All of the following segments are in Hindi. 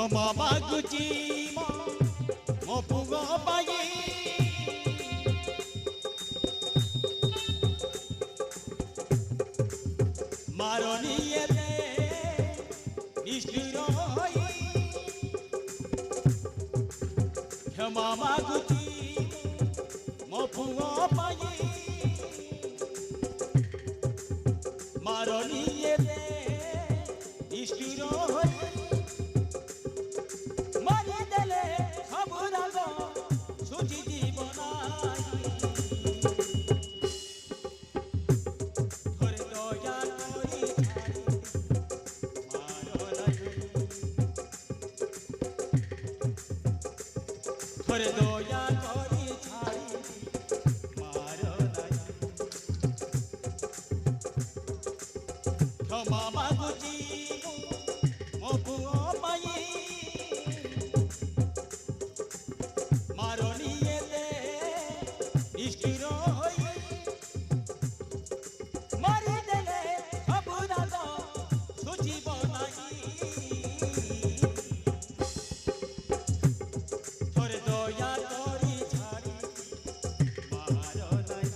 क्षमा मागुची मो पुओ पाई मारनी एते निष्ठुर होई क्षमा मागुची मो पुओ पाई मारनी एते निष्ठुर होई मारी देले सब राग सुझी जीवनाई थोड़े दया करी मारो नहीं थोड़े दया करी छाड़ी मारो नहीं क्षमा मागुची मो पुओ पाई मारनी एते निष्ठुर होई मारी देले सब राग सुझीब नाही थोड़े दया करी छाड़ी मारो नहीं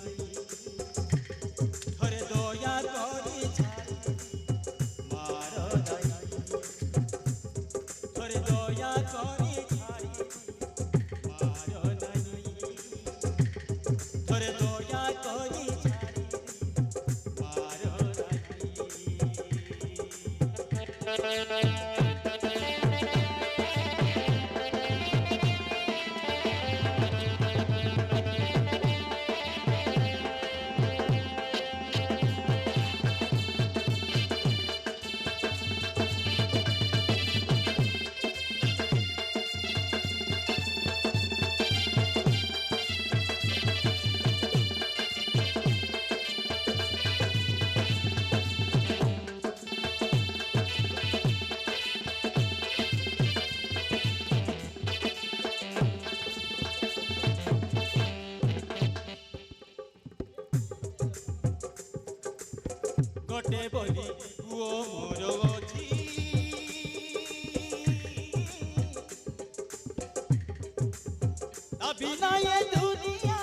थोड़े दया करी छाड़ी मारो नहीं थोड़े दया करी छाड़ी मारो नहीं थोड़े दया करी छाड़ी मारो नहीं गोटे बोली पुओ मोर अछि ता बिना ये दुनिया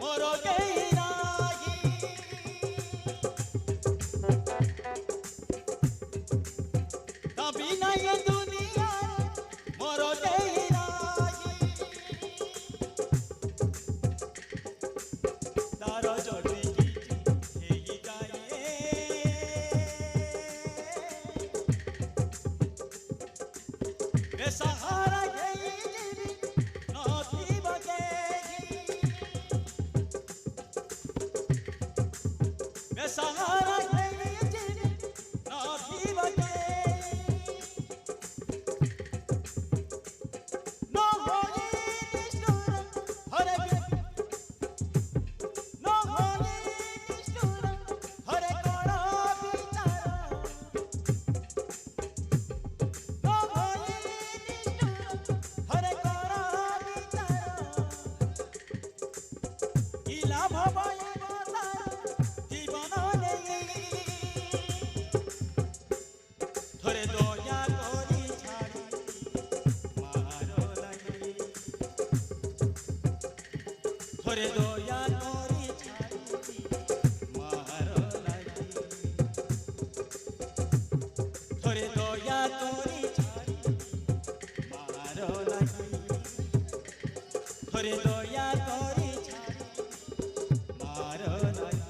मोर केही नाही ता बिना ये दुनिया मोर केही नाही तार जड़ी सहारा नथी बगे सहारा नथी बगे न होई निष्ठुर हरे न होई निष्ठुर हरे कोड़ा विचार न होई हरे कोड़ा विचार की लाभ भय जीवन नहीं थोड़े दया करी छाड़ी मारो नहीं थोड़े दया करी छाड़ी मारो नहीं थोड़े दया करी छाड़ी मारो नहीं थोड़े दया करी छाड़ी मारो नहीं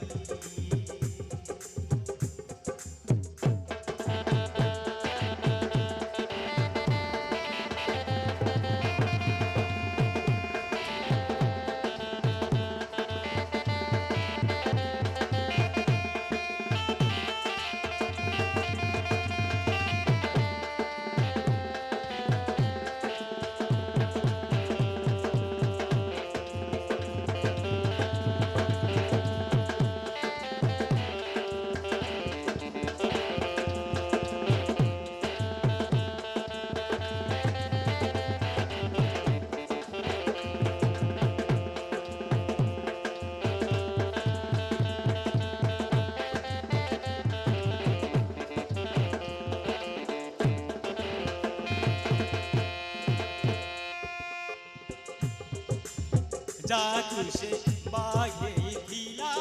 जादू से बाये दिला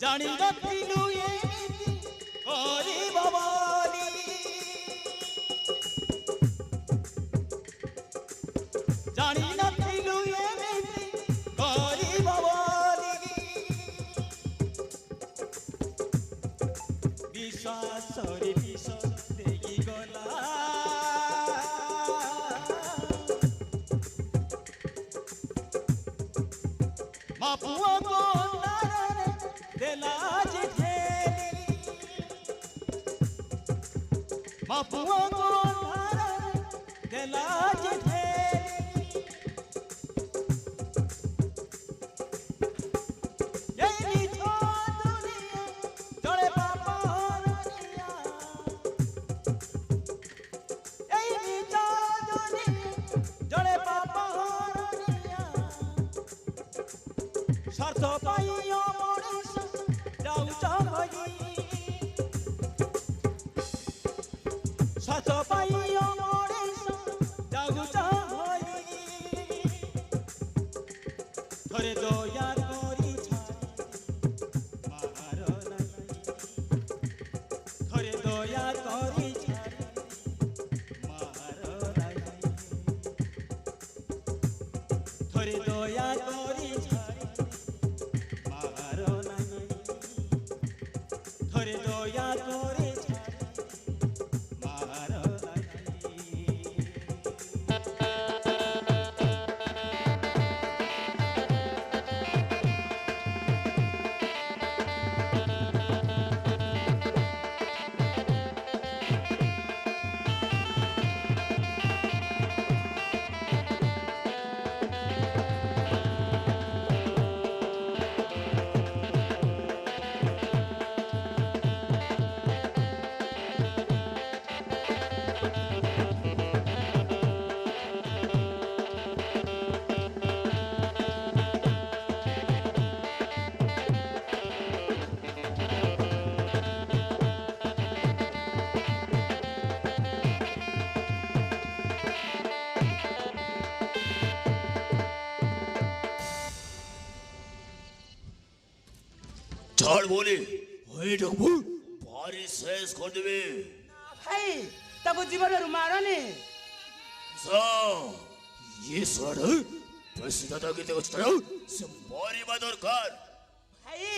जानी नथिलु एमिति करिब बोली जानी नथिलु एमिति करिब बोली विश्वास रे विश्वास देई गला मा पुआ को देला जे ठेली मा पुआ को देला जे ठेली ये मिठो दुनिया जड़े बाबा दुनिया ये मिठो दुनिया जड़े बाबा दुनिया स्वार्थ पाइयो मनीष जाऊच भई स्वार्थ पाइयो मनीष जाऊच भई थरे दया करी छाड़ी मार नहीं थरे दया करी छाड़ी मार नहीं थरे दया करी मार नहीं थरे दया करे मार नहीं झाड़ बोले ओए डकबू भारी शेष कर देबे भाई तब जीवन मारने ये सड़ प्रसिद्ध के ते से भारी दरकार भाई